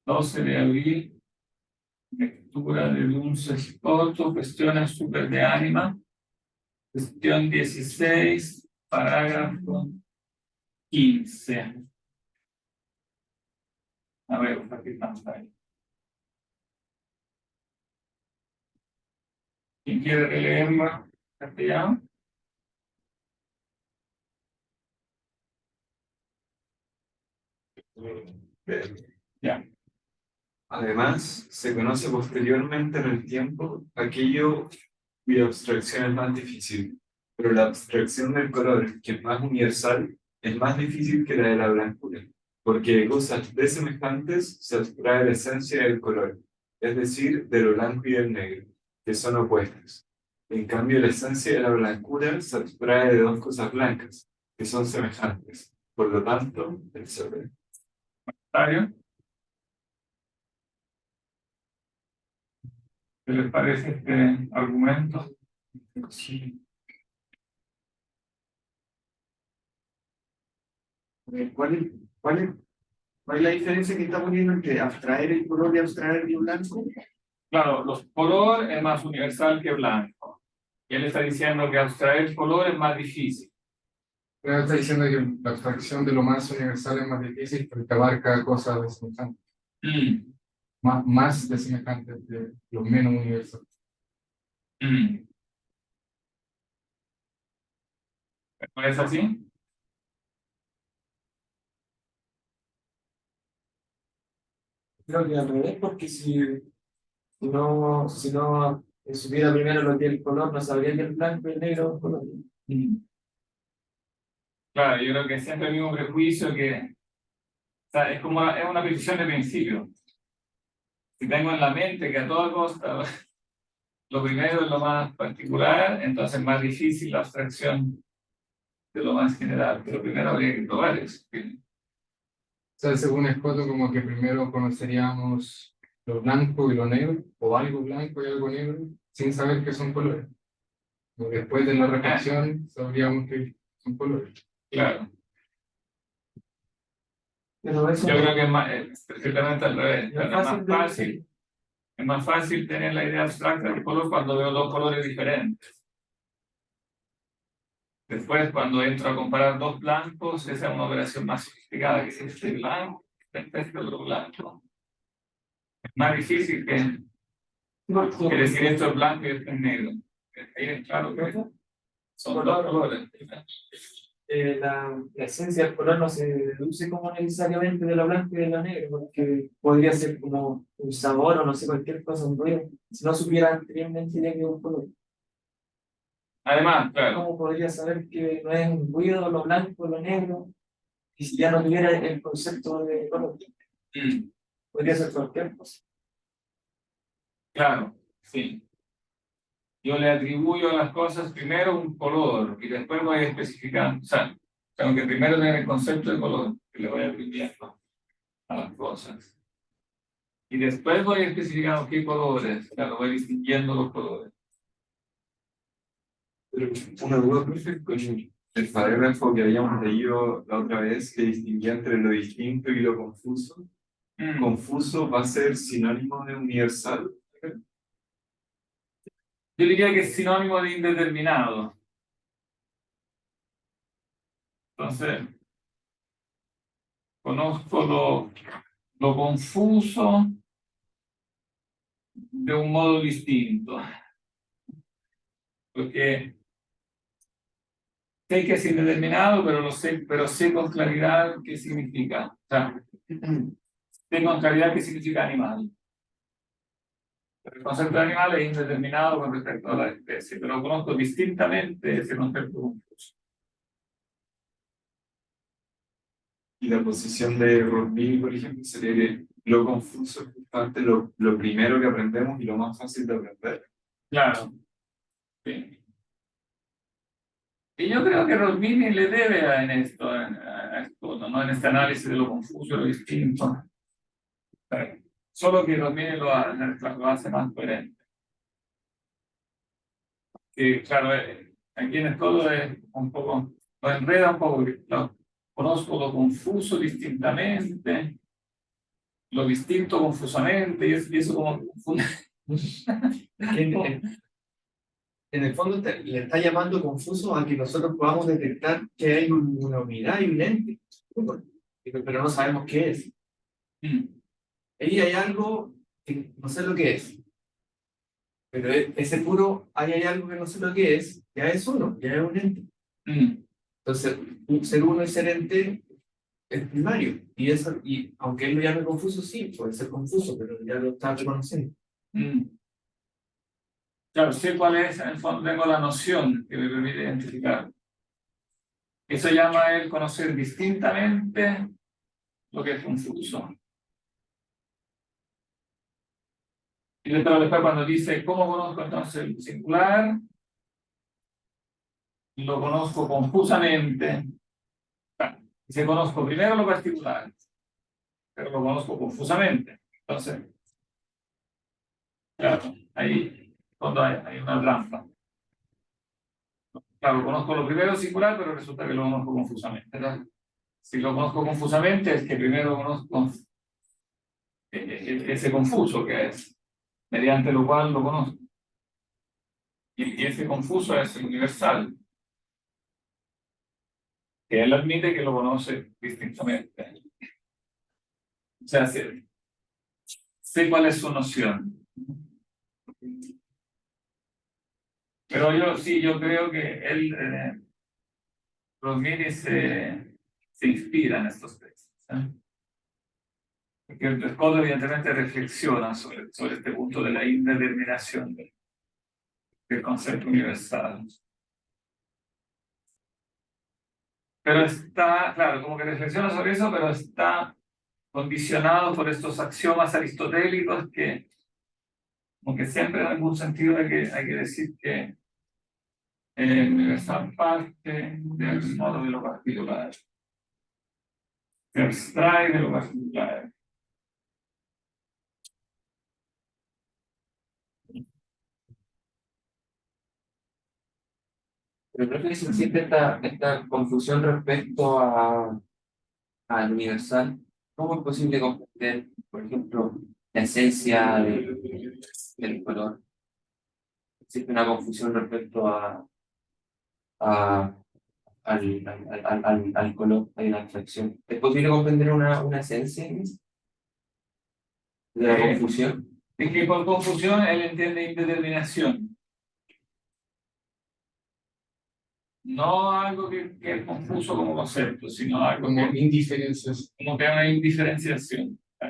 12 de abril, lectura de un corto, cuestiones súper de ánima, cuestión 16, parágrafo 15. A ver, aquí estamos ahí. ¿Quién quiere releerlo? ¿Castellano? Ya. Además, se conoce posteriormente en el tiempo aquello cuya abstracción es más difícil, pero la abstracción del color, que es más universal, es más difícil que la de la blancura, porque de cosas desemejantes se abstrae la esencia del color, es decir, de lo blanco y del negro, que son opuestos. En cambio, la esencia de la blancura se abstrae de dos cosas blancas, que son semejantes. Por lo tanto, el sobre. ¿Comentario? ¿Qué les parece este argumento? Sí. ¿Cuál es la diferencia que está poniendo entre abstraer el color y abstraer el blanco? Claro, los color es más universal que blanco. Y él está diciendo que abstraer el color es más difícil. Pero está diciendo que la abstracción de lo más universal es más difícil porque abarca cosas desemejantes, más desemejantes de lo menos universal. ¿No es así? Creo que al revés, porque si no supiera primero lo que es el color, no sabría que el blanco y el negro es un color. Claro, yo creo que siempre hay un prejuicio que, o sea, es como es una precisión de principio. Si tengo en la mente que a toda costa lo primero es lo más particular, entonces es más difícil la abstracción de lo más general. Pero primero habría que probar eso. O sea, según Escoto, como que primero conoceríamos lo blanco y lo negro, o algo blanco y algo negro, sin saber que son colores. Y después de la reflexión, sabríamos que son colores. Claro. Pero eso Yo creo que es más, perfectamente al revés. no es Es más fácil tener la idea abstracta del color cuando veo dos colores diferentes. Después, cuando entro a comparar dos blancos, esa es una operación más sofisticada, que es este blanco, este otro blanco. Es más difícil que decir esto es blanco y esto es negro. Ahí es claro que son dos colores. la esencia del color no se deduce como necesariamente de lo blanco y de lo negro, porque podría ser como un sabor o no sé, cualquier cosa, un ruido. Si no supiera anteriormente ya que es un color. Además, claro, ¿Cómo podría saber que no es un ruido, lo blanco, lo negro? Y si ya no tuviera el concepto de color, podría ser cualquier cosa. claro, sí. Yo le atribuyo a las cosas primero un color y después voy especificando. O sea, tengo que primero tener el concepto de color que le voy atribuyendo a las cosas. Y después voy especificando qué colores, claro, voy distinguiendo los colores. Pero una duda, profe, con el parágrafo que habíamos leído la otra vez que distinguía entre lo distinto y lo confuso. ¿Confuso va a ser sinónimo de universal? Yo diría que es sinónimo de indeterminado. Entonces, conozco lo confuso de un modo distinto. Porque sé que es indeterminado, pero sé con claridad qué significa. O sea, sé con claridad qué significa animal. El concepto de animal es indeterminado con respecto a la especie, pero conozco distintamente ese concepto confuso. Y la posición de Rodney, por ejemplo, sería que lo confuso es justamente lo primero que aprendemos y lo más fácil de aprender. Claro. Sí. Y yo creo que Rosmini le debe en esto, a esto, ¿no? En este análisis de lo confuso y lo distinto. Solo que Rosmini lo hace más coherente. Que claro, aquí en todo es un poco, lo enreda un poco, conozco lo confuso distintamente lo distinto confusamente, y eso como confunde. En el fondo le está llamando confuso a que nosotros podamos detectar que hay una unidad y un ente, pero no sabemos qué es. Ahí hay algo que no sé lo que es, pero ese puro, ahí hay algo que no sé lo que es, ya es uno, ya es un ente. Entonces, ser uno y ser ente es primario, y aunque él lo llame confuso, sí, puede ser confuso, pero ya lo está reconociendo. Claro, sé cuál es, en el fondo tengo la noción que me permite identificar. Eso llama a él conocer distintamente lo que es confuso. Y después cuando dice, ¿cómo conozco entonces el singular? Lo conozco confusamente. Dice, conozco primero lo particular, pero lo conozco confusamente. Entonces, claro, ahí cuando hay una trampa. Claro, conozco lo primero singular, pero resulta que lo conozco confusamente, ¿verdad? Si lo conozco confusamente, es que primero conozco ese confuso que es, mediante lo cual lo conozco. Y ese confuso es el universal, que él admite que lo conoce distintamente. O sea, sé cuál es su noción. Pero yo sí, yo creo que él, Rosmini se inspira en estos textos. Porque el Scott evidentemente reflexiona sobre este punto de la indeterminación del concepto universal. Pero está, claro, como que reflexiona sobre eso, pero está condicionado por estos axiomas aristotélicos que, como que siempre en algún sentido hay que decir que el universal parte de algún modo de lo particular, se abstrae de lo particular. Pero creo que existe esta confusión respecto al universal. ¿Cómo es posible comprender, por ejemplo, la esencia del color? Existe una confusión respecto a, al color, hay una abstracción. ¿Es posible comprender una esencia de la confusión? Es que por confusión él entiende indeterminación. No algo que es confuso como concepto, sino algo Como que, indiferencias. como que es una indiferenciación. O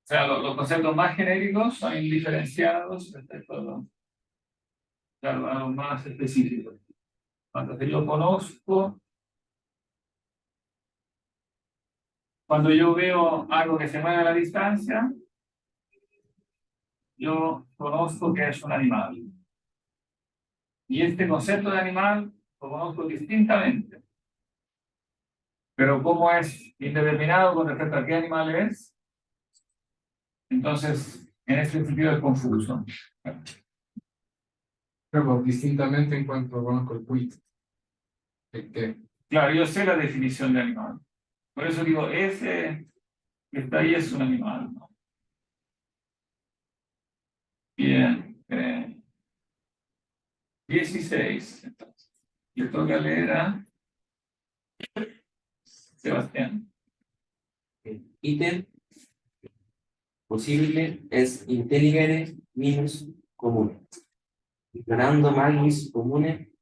sea, los conceptos más genéricos son indiferenciados respecto a los más específicos. Cuando yo conozco, cuando yo veo algo que se mueve a la distancia, yo conozco que es un animal. Y este concepto de animal lo conozco distintamente. Pero como es indeterminado con respecto a qué animal es, entonces en ese sentido es confuso. Pero distintamente en cuanto conozco el quid. Que Claro, yo sé la definición de animal. Por eso digo, ese que está ahí es un animal, ¿no? Bien. 16. Entonces, le toca leer a Sebastián. Ítem posible es intelligere minus comune. Ignorando magis comune,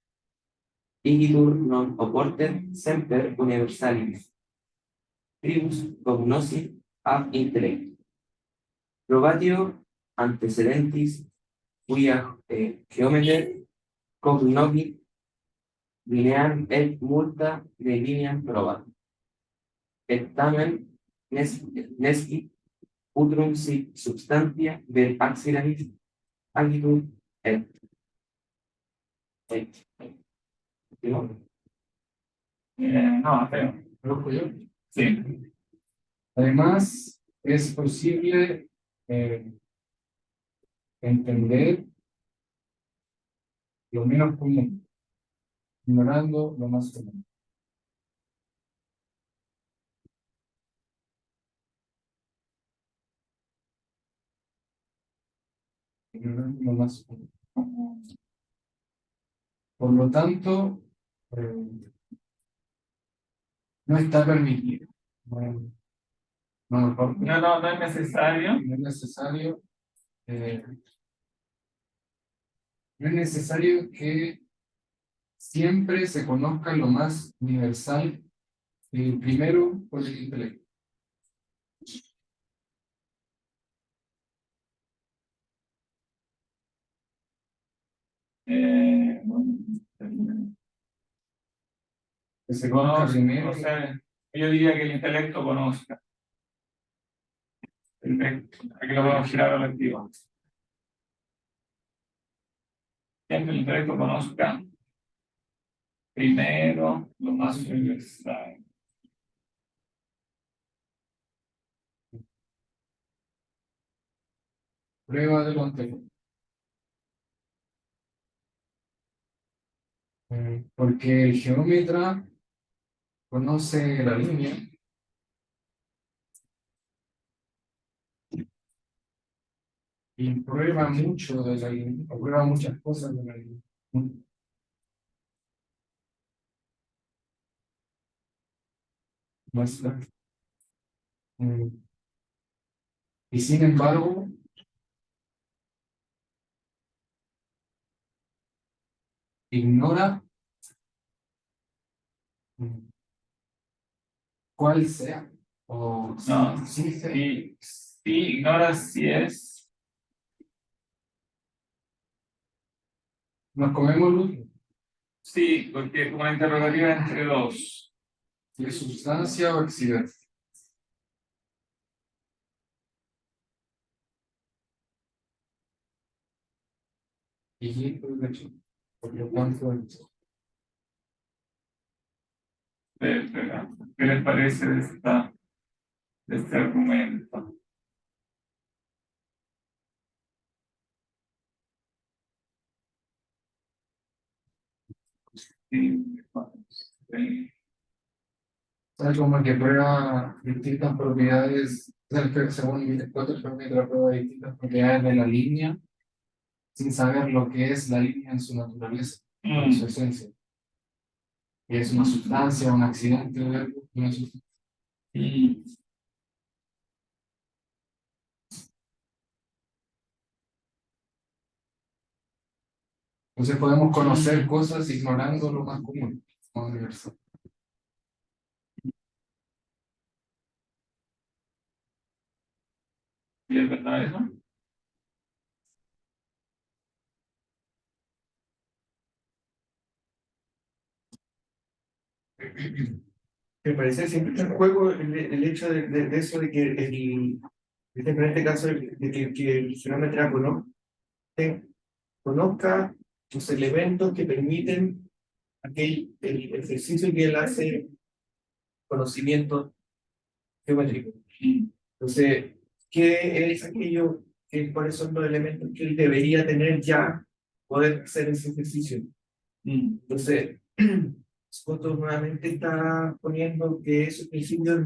igitur non oporter semper universalis. Tribus cognosi ab intellectu. Probatio antecedentis quia geometer cognogit lineam et multa de lineam probat. Et tamen nescit utrum si substantia ver accident agitur et ¿no? No, pero, conozco yo. sí. Además, es posible entender lo menos común, ignorando lo más común. lo más común. Por lo tanto, no está permitido. No, No es necesario. no es necesario. No es necesario que siempre se conozca lo más universal primero por el intelecto. Que se conozca primero. O sea, yo diría que el intelecto conozca. Perfecto. Aquí lo podemos girar a la activa. Siempre el intelecto conozca primero lo más universal. Prueba de lo anterior. Porque el geómetra conoce la línea y prueba mucho de la línea, o prueba muchas cosas de la línea. Muestra. Y sin embargo, ignora cuál sea. O No, sí sea. sí, ignora si es. Nos comemos el último. Sí, porque es una interrogativa entre dos. Si es sustancia o accidente. Y por lo tanto, ¿Qué les parece de este argumento? Sí, sí. es como que prueba distintas propiedades, o sea, que según el geómetra prueba distintas propiedades de la línea, sin saber lo que es la línea en su naturaleza, en su esencia. Y es una sustancia, un accidente, una sustancia. Entonces podemos conocer cosas ignorando lo más común, lo universal. ¿Y es verdad eso? Me parece siempre está en juego el hecho de eso, de que en este caso, que el geómetra conozca los elementos que permiten el ejercicio que él hace, conocimiento geométrico. Entonces, ¿qué es aquello, cuáles son los elementos que él debería tener ya poder hacer ese ejercicio? Entonces, Scotto nuevamente está poniendo que esos principios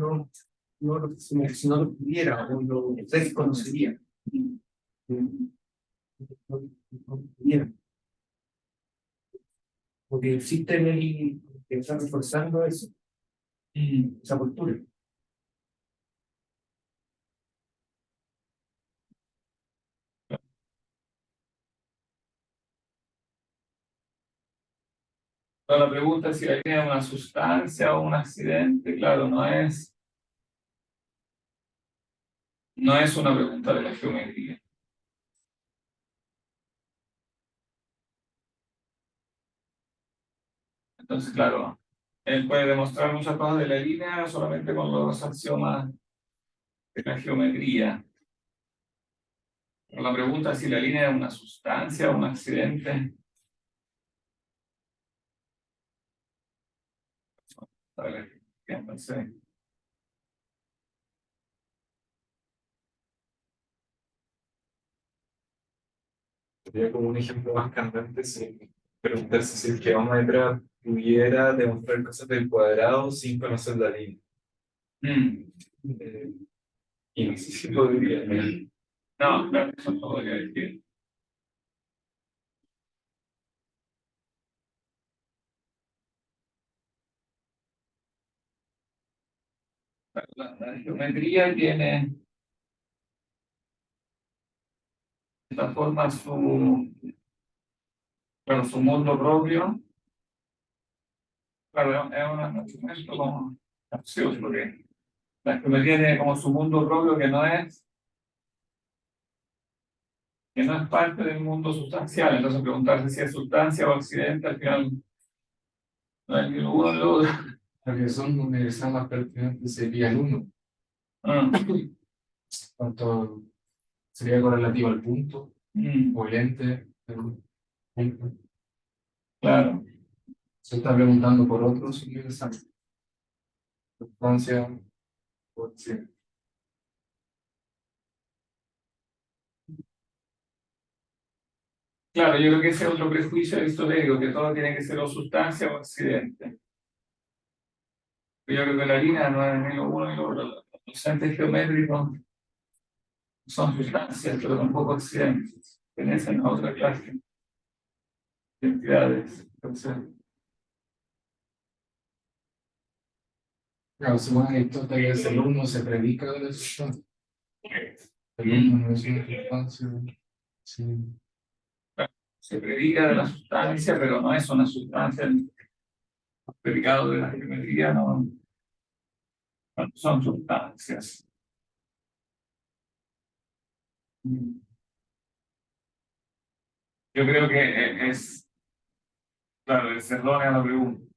si no lo tuviera o lo desconocería. No tuviera. Porque existe en él que está reforzando eso, esa postura. Pero la pregunta es si la línea es una sustancia o un accidente, claro, no es una pregunta de la geometría. Entonces, claro, él puede demostrar muchas cosas de la línea solamente con los axiomas de la geometría. Pero la pregunta es si la línea es una sustancia o un accidente. A ver, ¿qué pensé? Sería como un ejemplo más candente si preguntarse si el geómetra pudiera demostrar cosas del cuadrado sin conocer la línea. Y no sé si podría. No, claro, eso no podría decir. La geometría tiene de esta forma claro, su mundo propio. Claro, es un instrumento como capcioso, porque la geometría tiene como su mundo propio que no es parte del mundo sustancial. Entonces preguntarse si es sustancia o accidente al final no es ni lo uno ni lo otro. La que son universal más pertinente sería el 1, Ah, tanto sería correlativo al punto mm, o el ente del punto. claro. Se está preguntando por otros universales. Sustancia o accidente. Claro, yo creo que ese es otro prejuicio aristotélico, que todo tiene que ser o sustancia o accidente. Pero yo creo que la harina no es ni lo uno ni lo otro. Los entes geométricos son sustancias, pero tampoco accidentes. Pertenecen a otra clase de entidades. Entonces, Claro, según Aristóteles, el 1 se predica de la sustancia. El 1 no es una sustancia. Sí. se predica de la sustancia, pero no es una sustancia. Los predicados de la geometría no son sustancias. Yo creo que claro, es errónea la pregunta.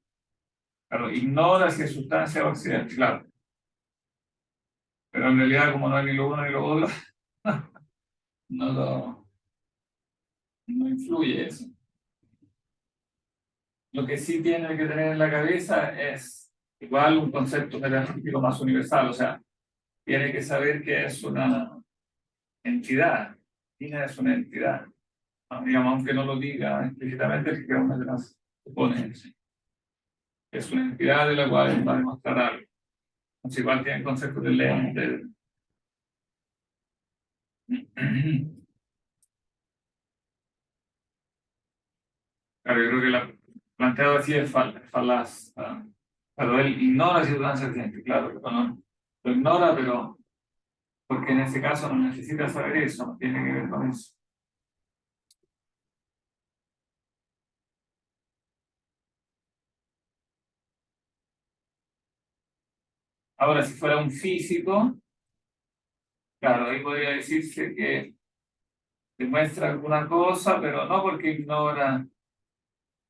Claro, ignora si es sustancia o accidente, claro. Pero en realidad, como no es ni lo uno ni lo otro, no influye eso. Lo que sí tiene que tener en la cabeza es igual un concepto metafísico más universal, o sea, tiene que saber que es una entidad, Tina es una entidad, digamos, aunque no lo diga explícitamente, el geómetra supone que es una entidad de la cual va a demostrar algo. Entonces, igual tiene conceptos de lente. Claro, yo creo que la planteado así es falaz. Pero él ignora si es un accidente, claro, no, lo ignora, pero porque en ese caso no necesita saber eso, no tiene que ver con eso. Ahora, si fuera un físico, claro, ahí podría decirse que demuestra alguna cosa, pero no porque ignora,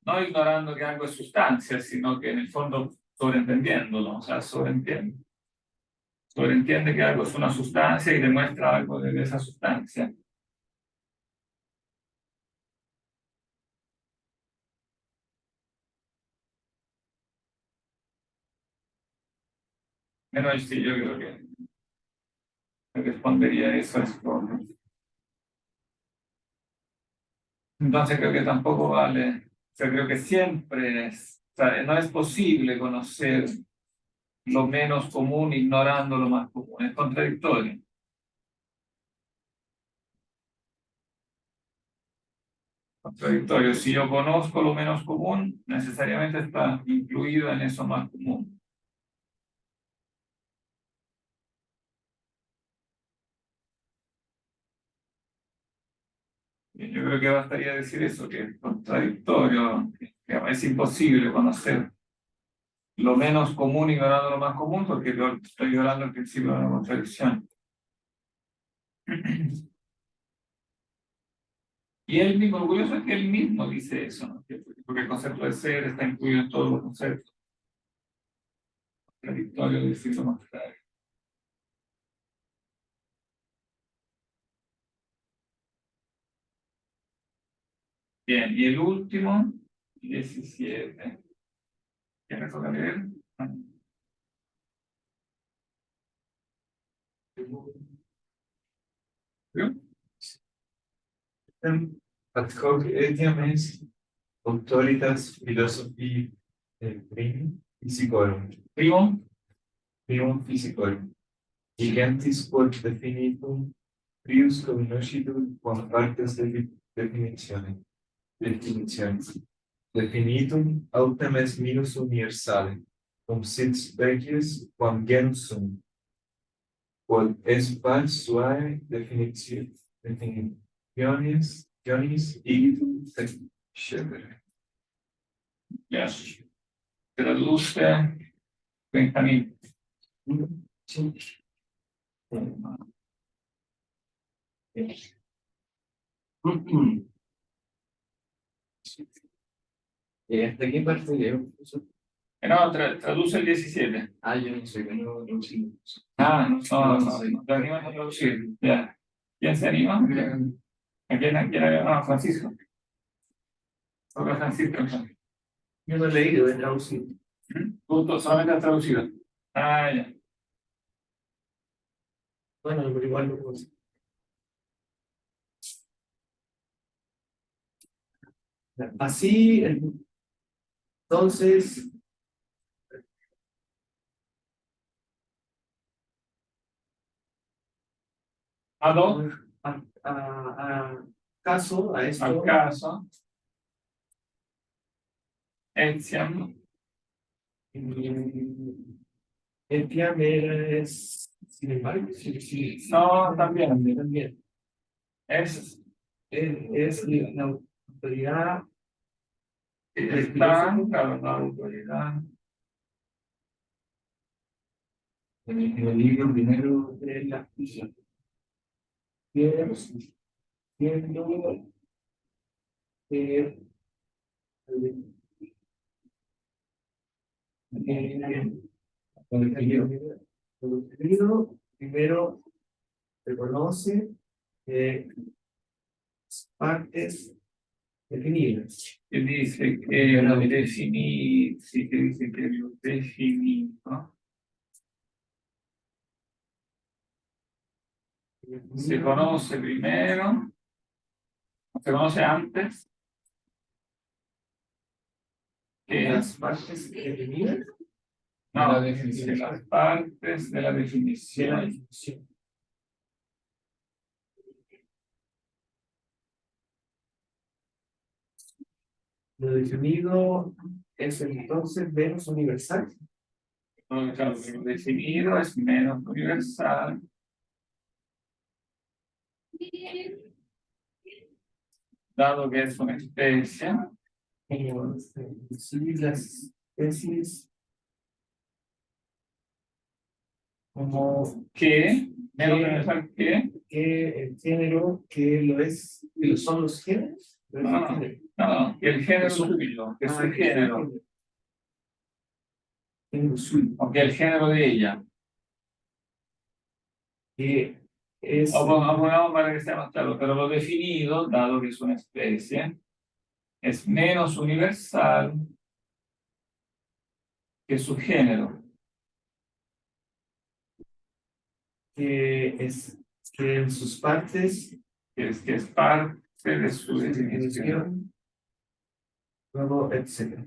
no ignorando que algo es sustancia, sino que en el fondo sobreentendiéndolo, o sea, sobreentiende que algo es una sustancia y demuestra algo de esa sustancia. Pero sí, yo creo que respondería eso. Entonces creo que tampoco vale, o sea, creo que siempre o sea, no es posible conocer lo menos común ignorando lo más común, es contradictorio. Contradictorio, si yo conozco lo menos común, necesariamente está incluido en eso más común. Y yo creo que bastaría decir eso, que es contradictorio, que es imposible conocer lo menos común ignorando lo más común, porque yo estoy violando el principio de la contradicción. Y él mismo, lo curioso es que él mismo dice eso, ¿no? Porque el concepto de ser está incluido en todos los conceptos. Contradictorio decir lo contrario. Bien, y el último, 17. ¿Qué me toca leer? ¿Yo? Ad hoc etiam est auctoritas philosophiae physicorum, Primo, primum physicorum, gigantis quod definitum prius cognoscitur quam partes definitiones. Definitum autem est minus universale, Umsitzbekis quam gensum. Quod es pal suae definitiones igidum etc. Ya. Traduce Benjamín. ¿Hasta qué parte leo? No, traduce el 17. Yo no sé, no sé. No, te animas a traducir. Ya. ¿Quién se anima? ¿A quién anima? Francisco. Toca Francisco. Yo no he leído, he traducido. Punto, solamente has traducido. Ya. Bueno, pero igual lo puedo hacer. Así, entonces, caso a esto, Al caso, etiam, Etiam es, sin embargo, no, también, también es, es la autoridad está, claro, la autoridad, en el libro primero de la justicia. Siendo el libro primero reconoce partes definidas. que dice que lo definir, sí, que dice que lo definido se conoce primero, se conoce antes que Las partes definidas no, la definición. de las partes de la de la definición. definición. Lo definido es entonces menos universal. Claro, lo definido es menos universal. Dado que es una especie, Como sí, las especies como que, menos universal que el género que lo es, que lo son los géneros. no, que el género suyo, que su género, o que el género de ella. Que es O pongamos para que sea más claro, pero lo definido, dado que es una especie, es menos universal que su género. que en sus partes Que es parte de su definición. luego etcétera.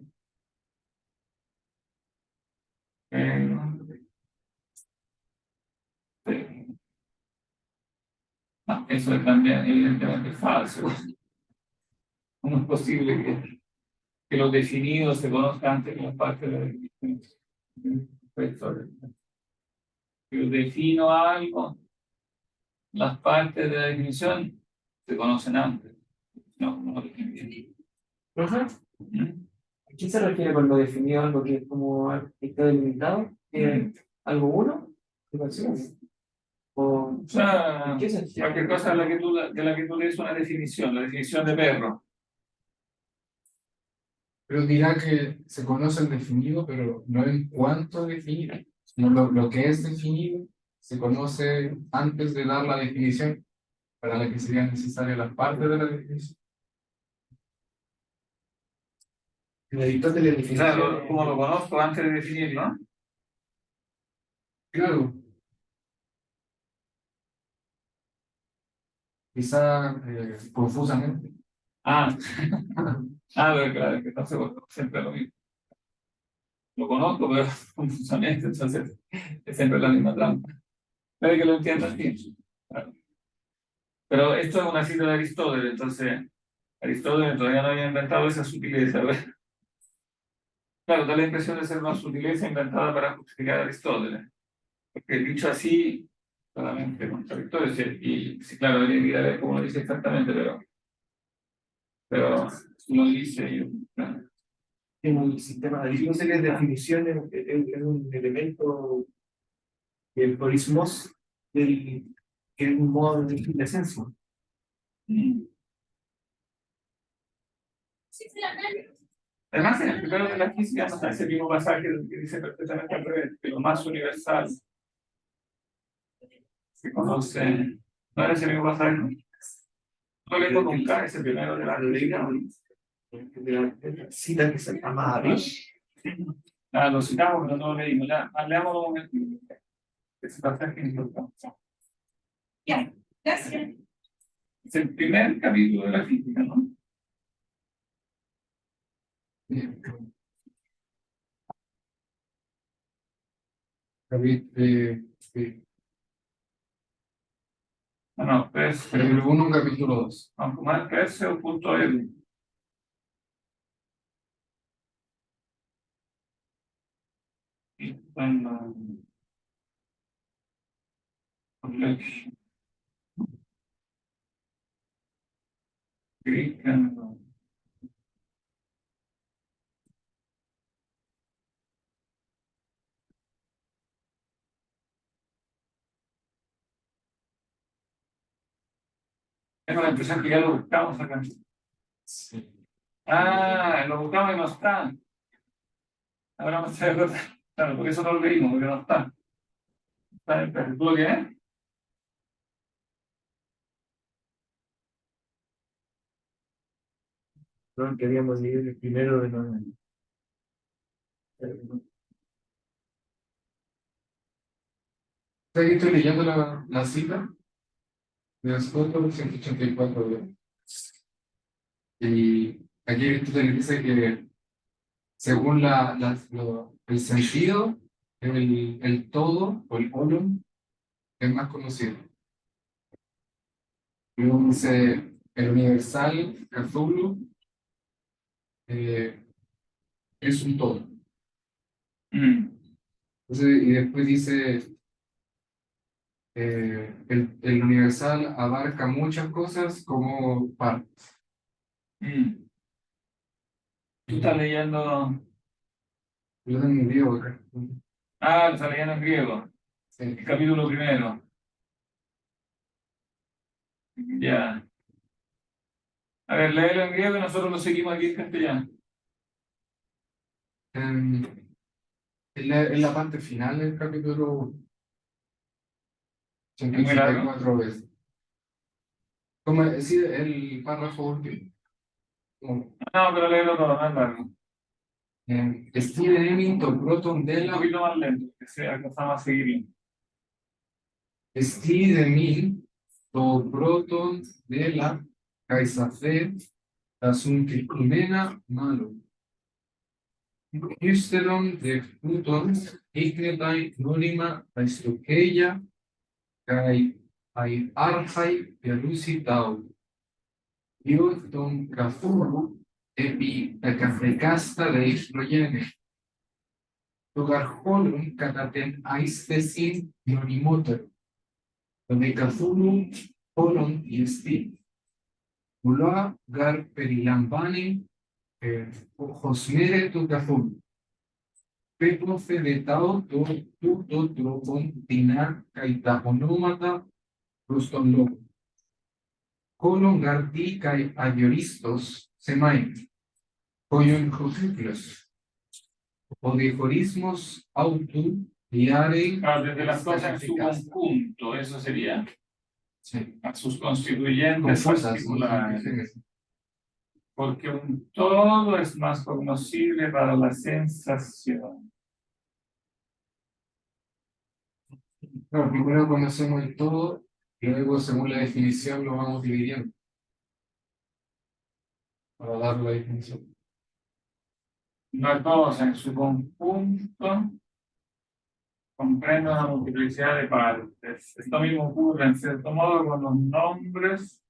Eso es también evidentemente falso. No es posible que los definidos se conozcan antes que las partes de la definición. Si yo defino algo, las partes de la definición se conocen antes. No lo defino bien. Ajá. ¿Mm? ¿A qué se refiere con lo definido? Algo que es como está delimitado, algo uno, O sea, ¿en qué sentido? cualquier cosa de la que tú lees una definición, la definición de perro. Pero dirá que se conoce el definido, pero no en cuanto definido, sino lo que es definido se conoce antes de dar la definición para la que serían necesarias las partes de la definición. El editor de la definición. Claro, como lo conozco antes de definirlo. Claro. Quizá confusamente. Pero claro, que entonces siempre lo mismo. Lo conozco, pero confusamente, entonces es siempre la misma trampa. Pero que lo entiendan bien. Claro. Pero esto es una cita de Aristóteles, entonces Aristóteles todavía no había inventado esa sutileza, ¿verdad? Claro, da la impresión de ser una sutileza inventada para justificar a Aristóteles. Porque dicho así, claramente contradictorio. Y sí, claro, habría que ir a ver cómo lo dice exactamente, pero lo dice yo. Claro. En el sistema de definiciones es un elemento del polismos, que es un modo de decir la esencia. Además, en el primero de la física no está ese mismo pasaje que dice perfectamente al revés, que lo más universal se conoce. No era ese mismo pasaje. No le toco un K, ese primero de la religión. Cita que se llama Abish. Lo citamos, pero no lo leímos. Leamos un momento. Ese pasaje es importante. Ya, gracias. Es el primer capítulo de la física, ¿no? No, Capítulo 1, capítulo 2. Vamos a tomar o punto L. Y bueno, collection. Greek and tengo la impresión que ya lo buscamos acá. Sí. Lo buscamos y no está. Ahora me estoy acordando. Claro, porque eso no lo leímos, porque no está. Está en el ¿tú lo tienes? No queríamos leer el primero de los. Estoy leyendo la cita de Aristóteles 184. Y aquí Aristóteles dice que según el sentido, el todo o el olon es más conocido. Luego dice el universal, Cthulhu, es un todo. Entonces, y después dice el universal abarca muchas cosas como partes. Tú estás leyendo. Lo tengo en griego acá. Lo estás leyendo en griego. Sí. El capítulo primero. Ya. A ver, léelo en griego y nosotros lo seguimos aquí en castellano. En la parte final del capítulo 1. ¿Es muy largo? 184 veces. Como decir el párrafo último. Como, No, pero léelo todo, no es largo. Steve Deming to Proton Un Della. poquito más lento, que sea, alcanzamos a seguirlo. Steve Deming to Proton Della Kaisafe Asuntikimena Malo. Hysteron de Pluton Ignetai Nonima Aistokeia Kai Ai Archai Pelusi Tau. Don Cafuru epi cafrecasta de Isloyene. Togarholum cataten aistesin nonimoter. Donde Cafuru holon y esti. Uloa gar perilambani Josmere tu Cafuru. Pepo fedetao tu tropon tinar caitaponómata ruston loco. Colon gardi kai agioristos semai, coyon cociclos, odiforismos autu, diare. Desde las cosas en su conjunto, eso sería. Sí. A sus constituyentes Confusas, particulares. Porque un todo es más cognoscible para la sensación. No, primero conocemos el todo, y luego, según la definición, lo vamos dividiendo. Para dar la definición. No todos en su conjunto comprenden una multiplicidad de partes. Esto mismo ocurre en cierto modo con los nombres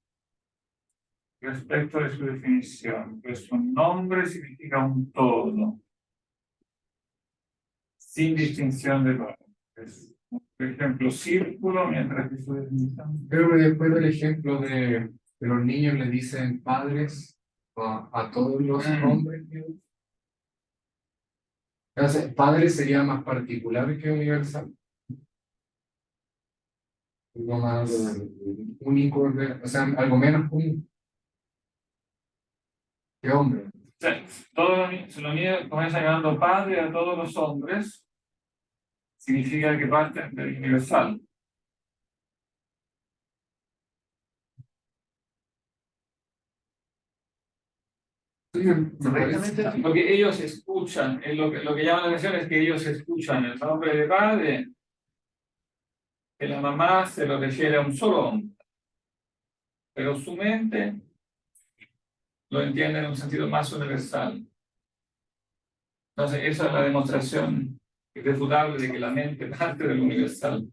respecto de su definición. Pues un nombre significa un todo. sin distinción de colores. Por ejemplo, círculo, mientras que estoy deslizando. Pero después del ejemplo de los niños le dicen padres a todos los hombres. Entonces, padre sería más particular que universal. Algo más único, o sea, algo menos único que hombre. O sea, todos los niños comienzan llamando padre a todos los hombres, significa que parten del universal. Sí, me parece. Porque ellos escuchan, lo que llama la atención es que ellos escuchan el nombre de padre, que la mamá se lo refiere a un solo hombre, pero su mente lo entiende en un sentido más universal. Entonces, esa es la demostración irrefutable de que la mente parte del universal.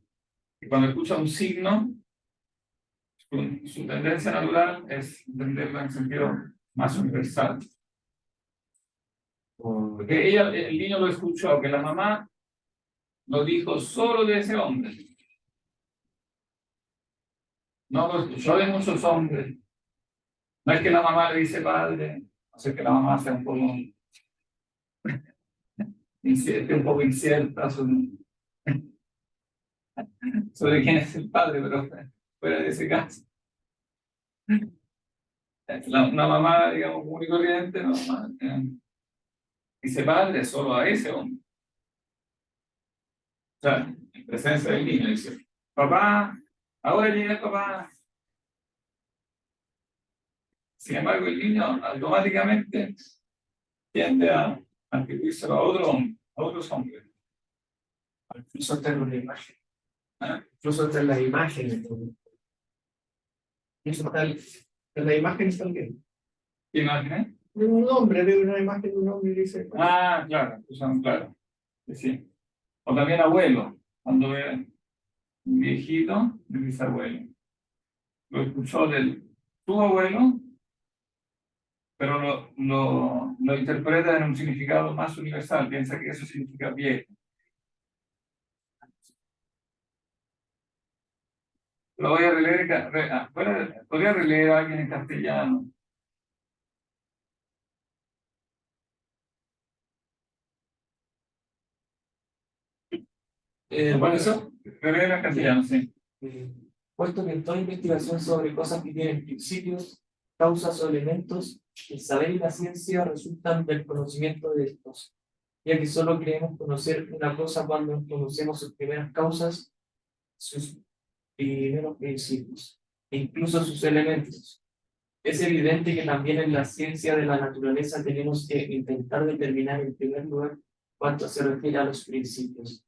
Y cuando escucha un signo, su tendencia natural es entenderlo en sentido más universal. Porque el niño lo escuchó, que la mamá lo dijo solo de ese hombre. No lo escuchó de muchos hombres. No es que la mamá le dice padre, no sé que la mamá sea un poco incierta sobre quién es el padre, pero fuera de ese caso. Una mamá, digamos, común y corriente, no, dice padre solo a ese hombre. O sea, en presencia del niño, dice, papá, ahora llega el papá. Sin embargo, el niño automáticamente tiende a atribuírselo a otro hombre, a otros hombres. Incluso hasta en una imagen. Incluso hasta en las imágenes. Incluso hasta en la imagen está bien. ¿Qué imágenes? Un hombre ve una imagen de un hombre y dice. Ah, claro, claro. Sí. O también abuelo, cuando ve un viejito, le dice abuelo. Lo escuchó de tu abuelo, pero lo interpreta en un significado más universal, piensa que eso significa viejo. Lo voy a releer, podría releer a alguien en castellano. Por eso, Releer en castellano, sí. puesto que en toda investigación sobre cosas que tienen principios, causas o elementos, el saber y la ciencia resultan del conocimiento de estos, ya que solo creemos conocer una cosa cuando conocemos sus primeras causas, sus primeros principios, e incluso sus elementos. Es evidente que también en la ciencia de la naturaleza tenemos que intentar determinar en primer lugar cuánto se refiere a los principios.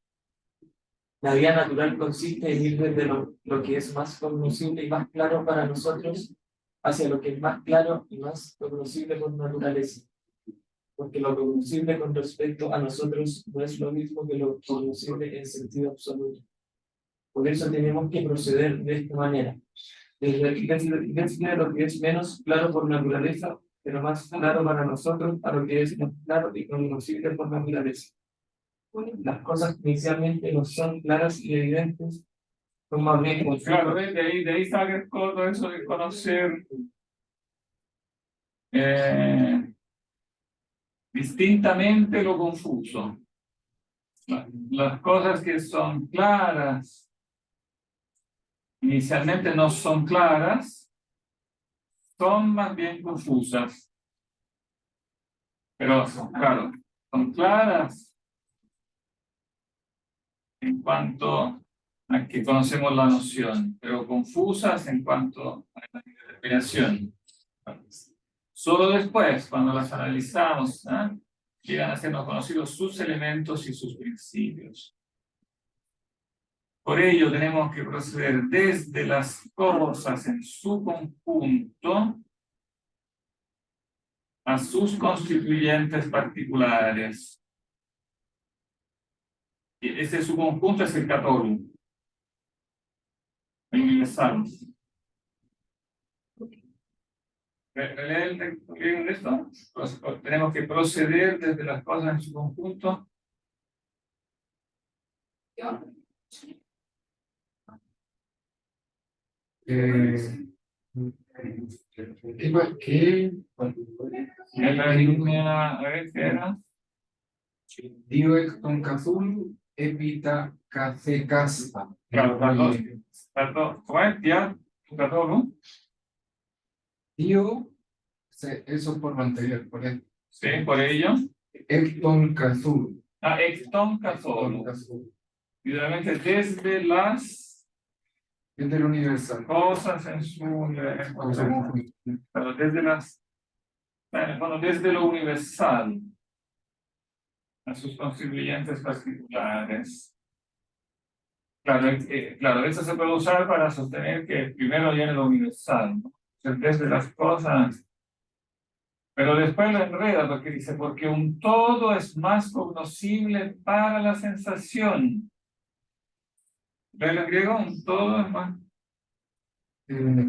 La vía natural consiste en ir desde lo que es más cognoscible y más claro para nosotros hacia lo que es más claro y más cognoscible por naturaleza. Porque lo cognoscible con respecto a nosotros no es lo mismo que lo cognoscible en sentido absoluto. Por eso tenemos que proceder de esta manera. Desde lo que es menos claro por naturaleza, pero más claro para nosotros, a lo que es más claro y cognoscible por naturaleza. Las cosas inicialmente no son claras y evidentes, son más bien Claro, de ahí sale todo eso de conocer distintamente lo confuso. Las cosas que son claras, inicialmente no son claras, son más bien confusas. Pero, claro, son claras en cuanto a que conocemos la noción, pero confusas en cuanto a la determinación. Solo después, cuando las analizamos, llegan a sernos conocidos sus elementos y sus principios. Por ello, tenemos que proceder desde las cosas en su conjunto a sus constituyentes particulares. Y este su conjunto es el católico, el universal. ¿Leen esto? Tenemos que proceder desde las cosas en su conjunto La línea, a ver, ¿qué era? Dioecton cazul, epita caspa. Claro, ¿cómo es? Ya, ¿no? Dio, eso por lo anterior, por el Sí, por ello. Ecton cazul. Exton Casolo. Y realmente desde las Es del universal. cosas en su universo. Pero desde las, bueno, desde lo universal a sus constituyentes particulares. Claro, claro, eso se puede usar para sostener que primero viene lo universal, ¿no? Desde las cosas. Pero después lo enreda porque dice, porque un todo es más cognoscible para la sensación. ¿Ves en griego? Un todo es más.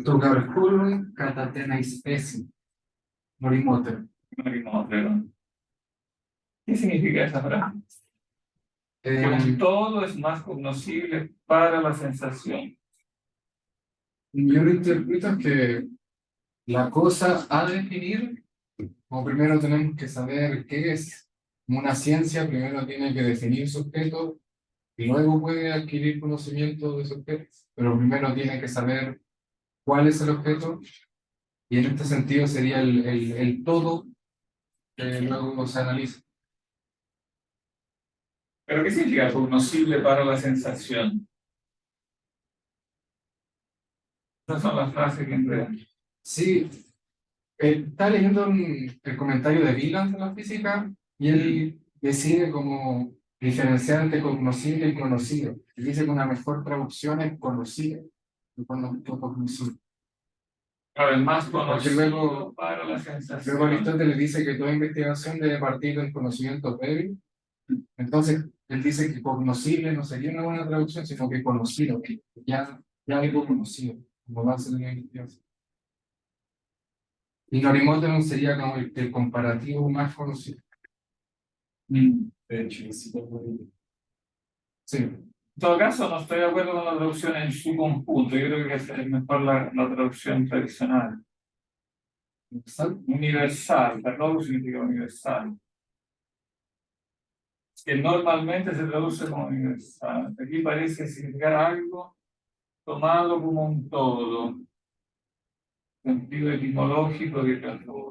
Tu calculum catatena especie. Morimoter. Pero, ¿qué significa esa frase? Que un todo es más cognoscible para la sensación. Yo lo interpreto que la cosa a definir, como primero tenemos que saber qué es. Como una ciencia, primero tiene que definir su objeto y luego puede adquirir conocimiento de su objeto. Pero primero tiene que saber cuál es el objeto y en este sentido sería el todo que luego se analiza. ¿Pero qué significa cognoscible para la sensación? Esas son las frases que enredan. Sí, está leyendo el comentario de Wieland en la física y él decide como diferenciar entre cognoscible y conocido. Y dice que una mejor traducción es conocido que conocido. Claro, el más Porque conocido para la sensación. luego Aristóteles dice que toda investigación debe partir del conocimiento previo. Entonces, él dice que cognoscible no sería una buena traducción, sino que conocido, que ya algo conocido, como base de la investigación. Y Norimótero sería como el comparativo más conocido. Mm. De hecho, sí, Sí. En todo caso, no estoy de acuerdo con la traducción en su conjunto. Yo creo que es mejor la traducción tradicional. Universal, perdón, significa universal. Que normalmente se traduce como universal. Aquí parece significar algo tomado como un todo. Sentido etimológico de todo.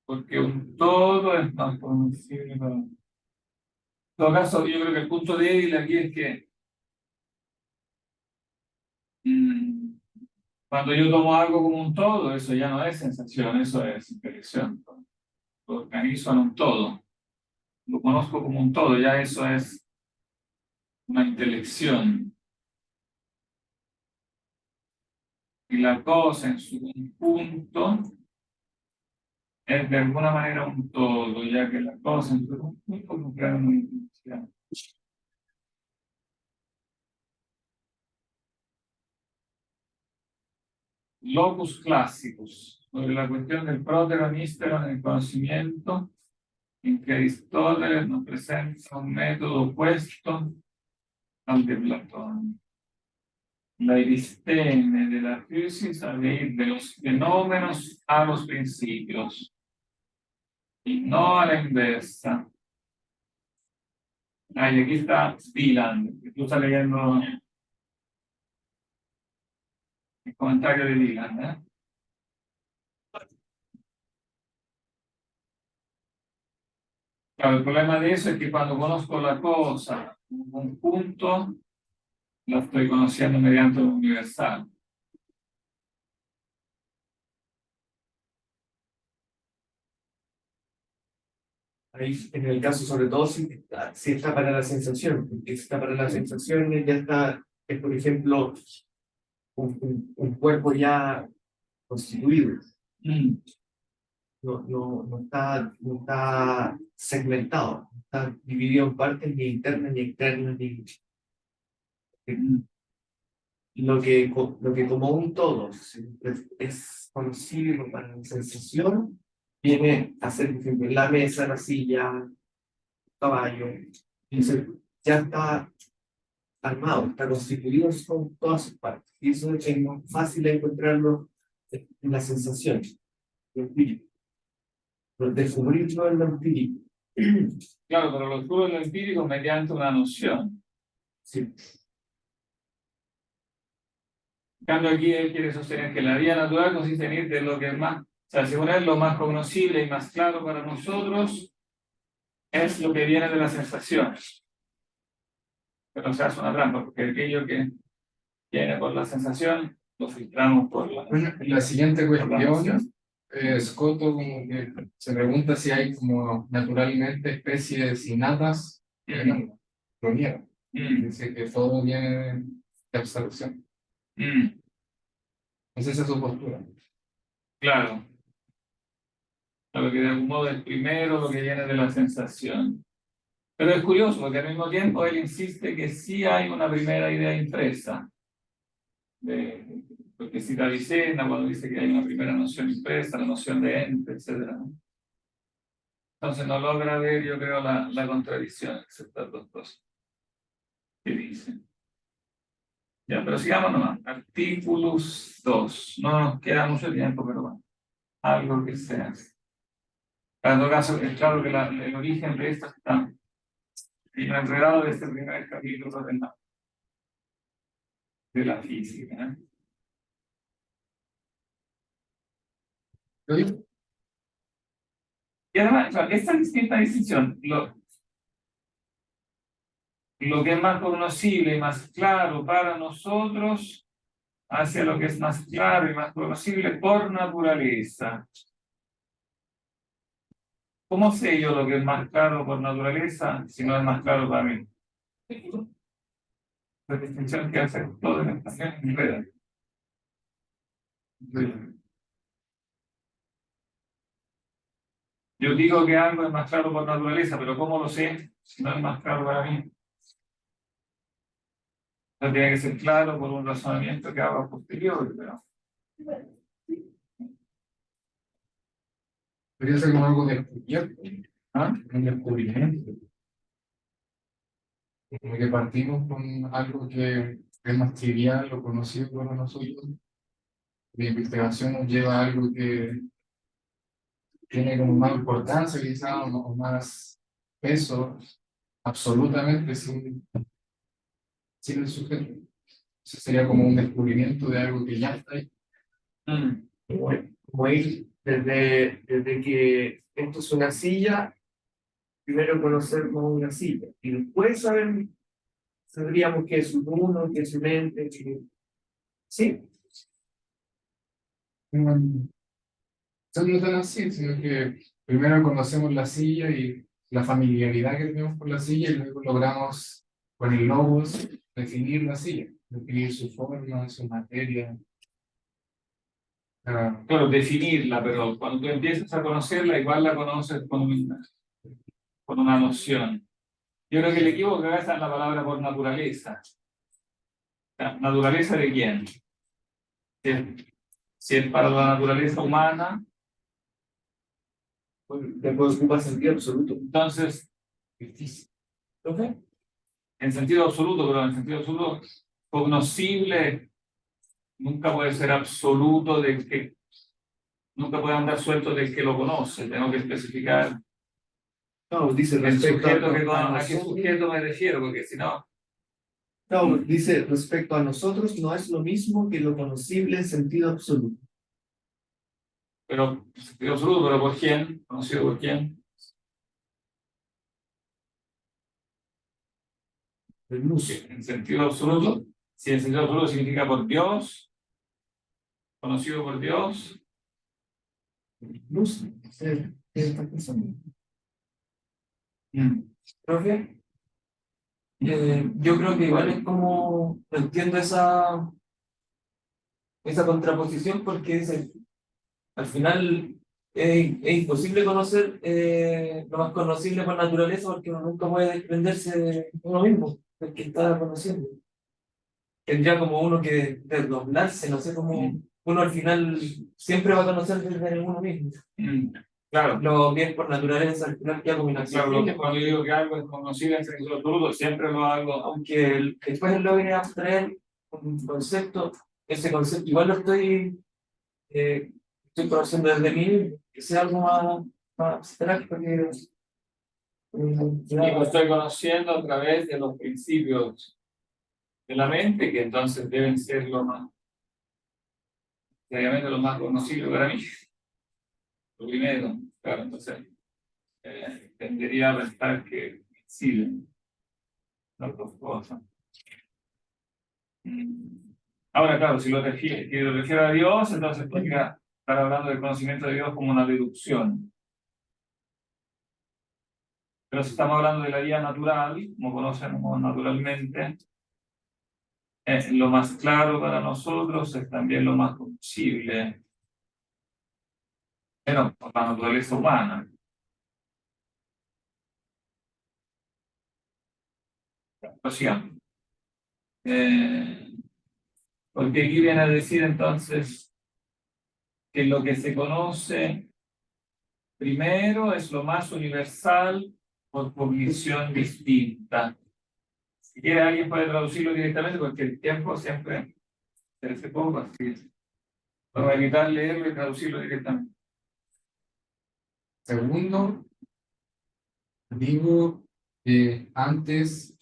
Porque un todo es más conocido. En todo caso, yo creo que el punto débil aquí es que cuando yo tomo algo como un todo, eso ya no es sensación, eso es intelección. Lo organizo en un todo. Lo conozco como un todo, ya eso es una intelección. Y la cosa en su conjunto es de alguna manera un todo, ya que la cosa en su conjunto no crea una intelección. Locus clásicos, sobre la cuestión del prótero místero en el conocimiento, en que Aristóteles nos presenta un método opuesto al de Platón. La eristeme de la física sabe ir de los fenómenos a los principios y no a la inversa. Y aquí está Wieland, que tú estás leyendo el comentario de Wieland, ¿eh? Claro, el problema de eso es que cuando conozco la cosa como conjunto, la estoy conociendo mediante lo universal. Ahí, en el caso, sobre todo, si está para la sensación, porque si está para la sensación, ya está, es por ejemplo, un cuerpo ya constituido. Mm. No está segmentado, no está dividido en partes ni internas ni externas, ni. lo que como un todo es conocido para la sensación, viene a ser, por ejemplo, la mesa, la silla, el caballo. Entonces, ya está armado, está constituido con todas sus partes. Y eso es más fácil de encontrarlo en la sensación, lo empírico. Pero descubrirlo en lo empírico. Claro, pero lo descubro en lo empírico mediante una noción. Sí. En cambio, aquí él quiere sostener que la vida natural consiste en ir de lo que es más, o sea, según él, lo más cognoscible y más claro para nosotros es lo que viene de las sensaciones. Pero se hace una trampa, porque aquello que viene por la sensación lo filtramos por la. Bueno, la siguiente por la cuestión, noción. Scotto como que se pregunta si hay como naturalmente especies innatas, no, lo niega. Dice que todo viene de abstracción. Esa es su postura. Claro. Lo que de algún modo es primero, lo que viene de la sensación. Pero es curioso, porque al mismo tiempo él insiste que sí hay una primera idea impresa. Porque cita a Avicena cuando dice que hay una primera noción impresa, la noción de ente, etc. Entonces no logra ver, yo creo, la contradicción entre estas dos cosas que dicen. Ya, pero sigamos nomás. Artículos 2. No nos queda mucho tiempo, pero bueno, algo que sea. En todo caso, es claro que el origen de esto está enredado de este primer capítulo de la física. Y además, claro, esta distinta distinción, lo que es más conocible y más claro para nosotros, hacia lo que es más claro y más conocible por naturaleza. ¿Cómo sé yo lo que es más claro por naturaleza si no es más claro para mí? La distinción que hace todo en espacio en red. Yo digo que algo es más claro por naturaleza, pero ¿cómo lo sé si no es más claro para mí? Entonces tiene que ser claro por un razonamiento que haga posterior, pero. Podría ser como algo descubierto, ¿Ah? un descubrimiento. Como que partimos con algo que es más trivial o conocido por nosotros. La investigación nos lleva a algo que tiene como más importancia, quizás, o más peso, absolutamente sin el sujeto. Eso sería como un descubrimiento de algo que ya está ahí. Como ir desde que esto es una silla, primero conocer como una silla, y después sabríamos qué es un uno, qué es un ente, sí. Eso no es tan así, sino que primero conocemos la silla y la familiaridad que tenemos con la silla y luego logramos con el logos definir la silla, definir su forma, su materia. Claro, definirla, pero cuando tú empiezas a conocerla, igual la conoces con una noción. Yo creo que el equivoco acá está en la palabra por naturaleza. ¿Naturaleza de quién? Si es para la naturaleza humana, Después ocupa sentido absoluto. entonces, en sentido absoluto, pero en sentido absoluto, cognoscible nunca puede ser absoluto del que, nunca puede andar suelto del que lo conoce. Tengo que especificar No, dice el respecto sujeto que a a qué nosotros. sujeto me refiero, porque si no. No, dice respecto a nosotros no es lo mismo que lo conocible en sentido absoluto. Pero, en sentido absoluto, pero ¿por quién? ¿Conocido por quién? El luz. En sentido absoluto, si en sentido absoluto significa por Dios, conocido por Dios. Luz. Esta persona. Profe, yo creo que igual es como, no entiendo esa contraposición porque dice, al final es imposible conocer lo más conocible por naturaleza porque uno nunca puede desprenderse de uno mismo, del que está conociendo. tendría como uno que desdoblarse, no sé cómo uno al final siempre va a conocer desde uno mismo. Claro, Lo que es por naturaleza, al final queda como claro, inaccesible, cuando yo digo que algo es conocido entre nosotros, siempre lo hago. aunque después logre abstraer un concepto, ese concepto igual lo estoy conociendo desde mí, que sea algo más abstracto que... Y lo estoy conociendo a través de los principios de la mente, que entonces deben ser lo más, obviamente lo más conocido para mí. Lo primero, claro, entonces tendería a pensar que coinciden las dos cosas. Ahora, claro, si lo refiero a Dios, entonces podría estar hablando del conocimiento de Dios como una deducción. Pero si estamos hablando de la vida natural, como conocemos naturalmente, lo más claro para nosotros es también lo más posible, pero por la naturaleza humana. Lo sigamos. Porque aquí viene a decir entonces que lo que se conoce primero es lo más universal por cognición distinta. Si quiere alguien puede traducirlo directamente porque el tiempo siempre se hace poco, así para evitar leerlo y traducirlo directamente. Segundo, digo que antes,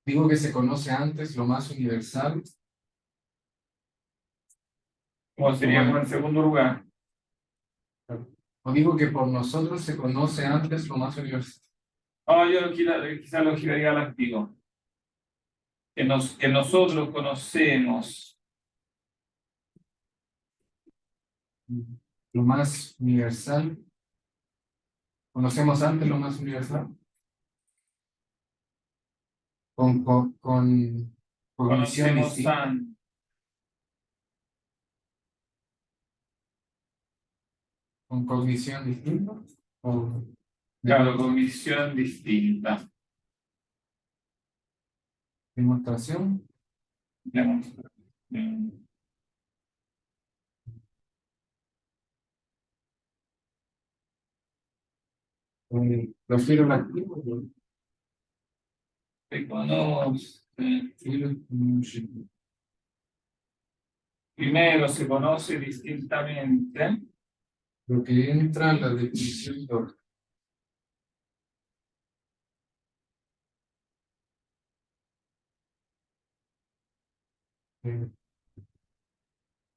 digo que se conoce antes lo más universal, Como sería como en segundo lugar. o digo que por nosotros se conoce antes lo más universal. No, yo quizá lo giraría al antiguo. Que nosotros conocemos Lo más universal, conocemos antes lo más universal. Con cognición conocemos distinta. Con cognición distinta. O claro, cognición distinta. demostración. Digamos. Refiero al activo. Reconoce. Sí, Primero se conoce distintamente. lo que entra en la definición de orden.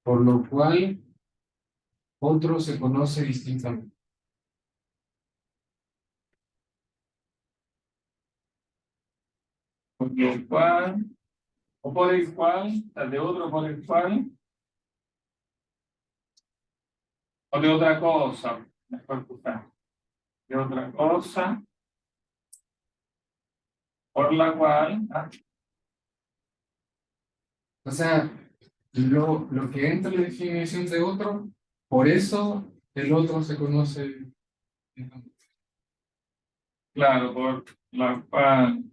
Por lo cual, otro se conoce distintamente. Por lo cual, o por el cual, de otro por el cual, o de otra cosa, mejor usar, de otra cosa, por la cual, O sea, lo que entra en la definición de otro, por eso el otro se conoce distintamente. claro, por la cual,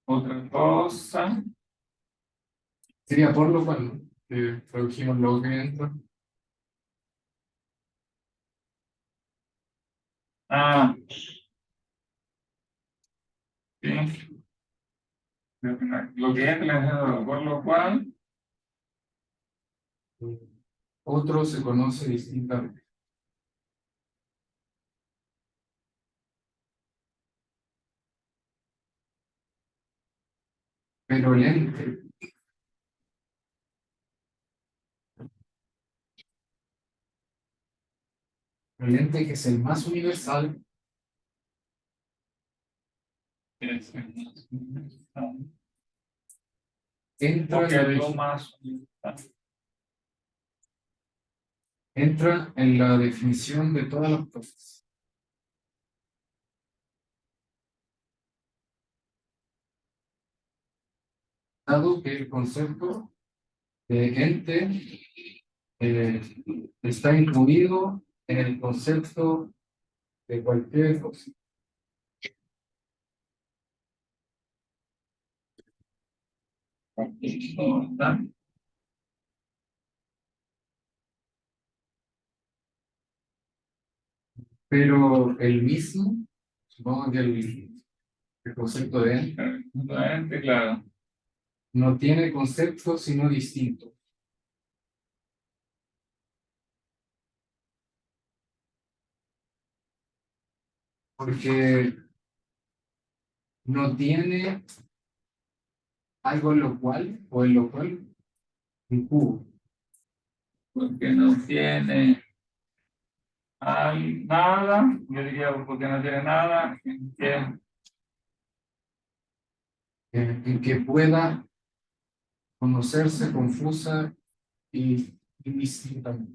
otra cosa, Sería por lo cual, ¿no? Que tradujimos lo que entra. sí, lo que entra, por lo cual, Otro se conoce distintamente. Pero el ente que es el más universal, es, entra porque en es la, lo más, entra en la definición de todas las cosas. Dado que el concepto de ente está incluido en el concepto de cualquier cosa. ¿Cómo está? Pero el mismo, supongo que el concepto de él Absolutamente, claro. no tiene concepto sino distinto. Porque no tiene algo en lo cual, o en lo cual, un cubo. Porque no tiene nada, yo diría porque no tiene nada, En que pueda conocerse confusa y indistintamente.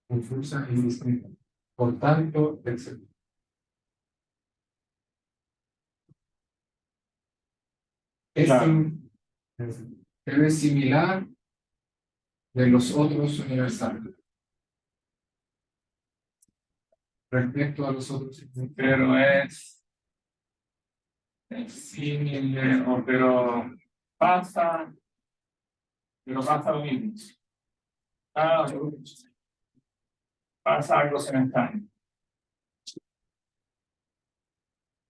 Confusa e indistinta. Por tanto, etc. Claro. Es similar de los otros universales. Respecto a los otros universales. Pero es similar, pasa, pero pasa lo mismo. Pasa algo semejante.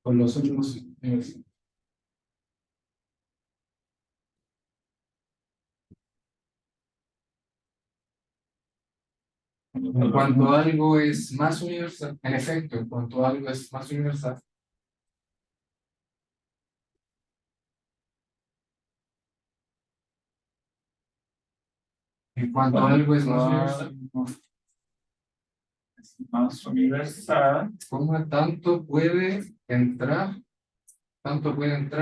Con los otros universales. En cuanto algo es más universal, en efecto, en cuanto algo es más universal, en cuanto algo es más universal, Más universal. ¿cómo tanto puede entrar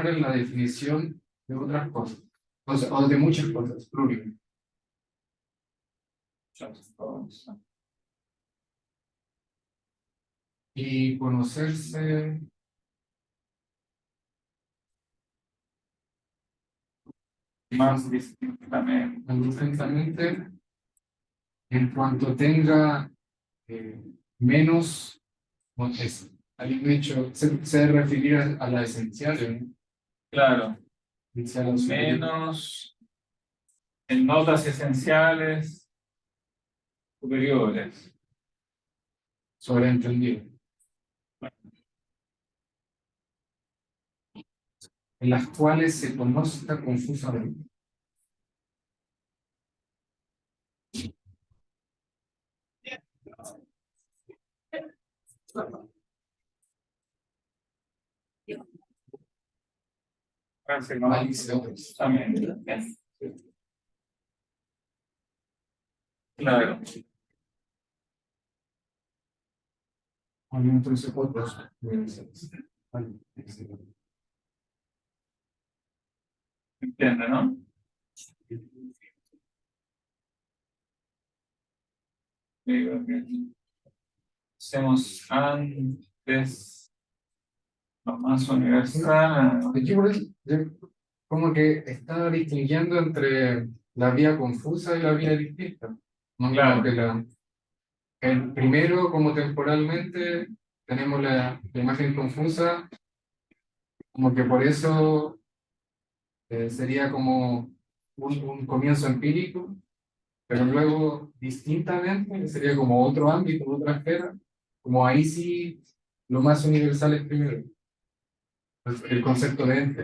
en la definición de otras cosas? O sea, o de muchas cosas, plural. Y conocerse Más distintamente. indistintamente en cuanto tenga menos, alguien dicho, se referir a la esencial, ¿no? Claro. Esencial o superior. Menos en notas esenciales superiores. Sobreentendido. En las cuales se conozca confusamente. También. Claro. Entonces, otros. Entiende, ¿no? Hacemos antes lo más universal. De hecho, por eso, yo como que estaba distinguiendo entre la vía confusa y la vía distinta. ¿No? Claro. Como que el primero, como temporalmente, tenemos la imagen confusa, como que por eso sería como un comienzo empírico, pero luego distintamente sería como otro ámbito, otra esfera, como ahí sí lo más universal es primero, el concepto de ente.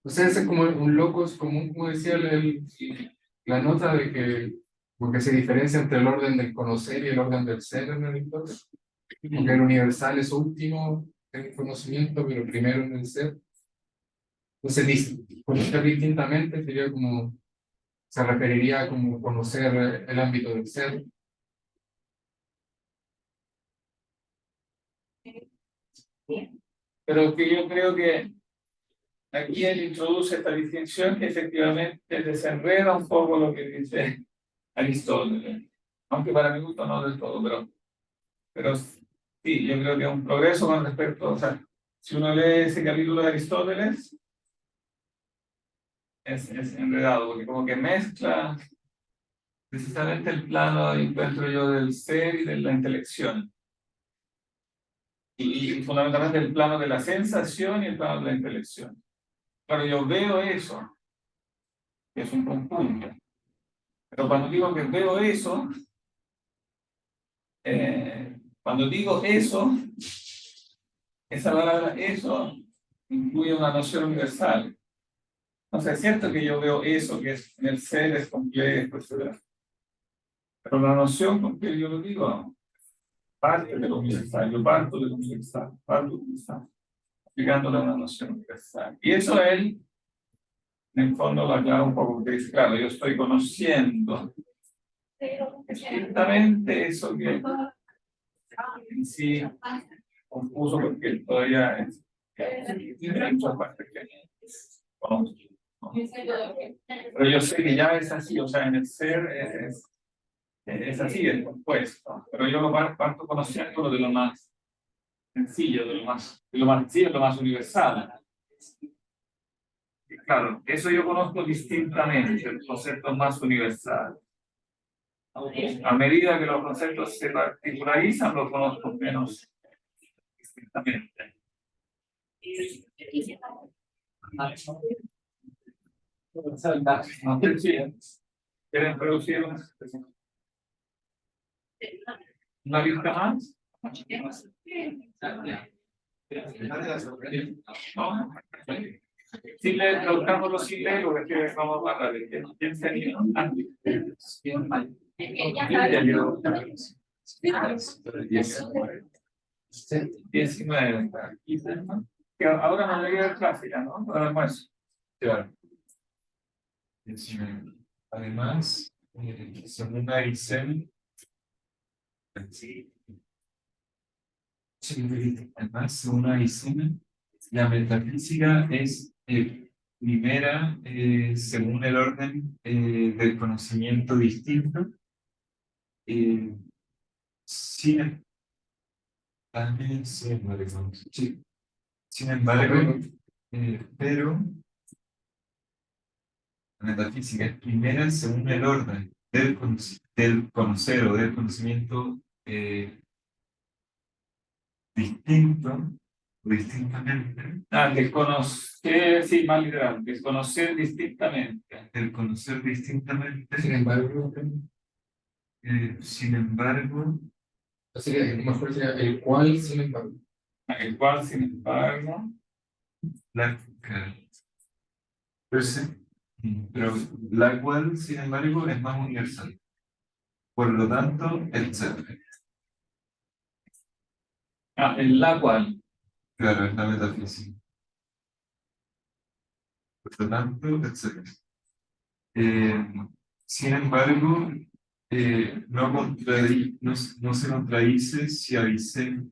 O sea, ese es como un locus común, como decía la nota de que porque se diferencia entre el orden del conocer y el orden del ser en el entorno. Porque el universal es último en el conocimiento, pero primero en el ser. Entonces, conocer distintamente sería como, se referiría a como conocer el ámbito del ser. Pero que yo creo que aquí él introduce esta distinción que efectivamente desenreda un poco lo que dice Aristóteles. Aunque para mi gusto no del todo, pero sí, yo creo que es un progreso con respecto, o sea, si uno lee ese capítulo de Aristóteles, es enredado, porque como que mezcla precisamente el plano, encuentro yo, del ser y de la intelección. y fundamentalmente el plano de la sensación y el plano de la intelección. Claro, yo veo eso, que es un conjunto. Pero cuando digo que veo eso, cuando digo eso, esa palabra eso incluye una noción universal. Entonces es cierto que yo veo eso, que es en el ser, es complejo, etc. Pero la noción con que yo lo digo, parte de lo universal, yo parto de lo universal, parto de lo universal, aplicándole una noción universal. Y eso él, en el fondo, lo aclara un poco, porque dice, claro, yo estoy conociendo distintamente eso que en sí confuso, porque él todavía tiene muchas partes que conozco, ¿no? Pero yo sé que ya es así, o sea, en el ser es así, es compuesto, pero yo lo parto conociendo de lo más sencillo, de lo más sencillo, lo más universal. Y claro, eso yo conozco distintamente, el concepto más universal. A medida que los conceptos se particularizan, los conozco menos distintamente. No sé si quieren producir una lista más. No. Si le preguntamos los silelos, es que vamos a hablar de quién se anima. 19. Que ahora no llegué a clase ya, ¿no? Para el almuerzo. Claro. Además, según Aysén, además, según Aysén, la metafísica es primera, según el orden del conocimiento distinto, sin, sin embargo, pero la metafísica es primera según el orden del conocer o del conocimiento distinto o distintamente. Desconocer, sí, más literal, desconocer distintamente. El conocer distintamente, Sin embargo, sin embargo, sería, mejor sería el cual, sin embargo. El cual, sin embargo, la, pero la cual, sin embargo, es más universal. Por lo tanto, etc. en la cual. Claro, es la metafísica. Por lo tanto, etc. Sin embargo, no se contradice si Avicena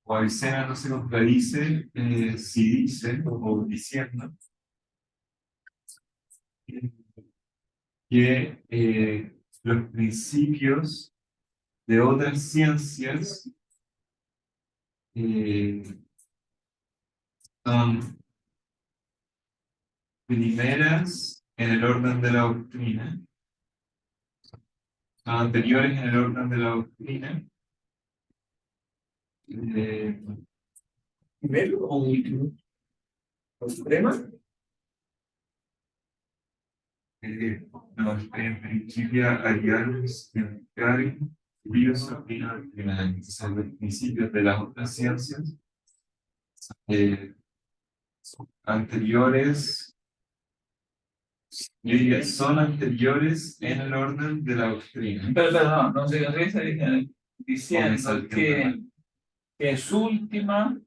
o Avicena no se contradice si dice o diciendo que los principios de otras ciencias son primeras en el orden de la doctrina, son anteriores en el orden de la doctrina, ¿Primero o último? ¿O suprema? no, en principio aliados en Cari, filosofía doctrinal, son los principios de las otras ciencias son anteriores, yo diría, son anteriores en el orden de la doctrina. Pero no, no se reza diciendo Comenzar que es última,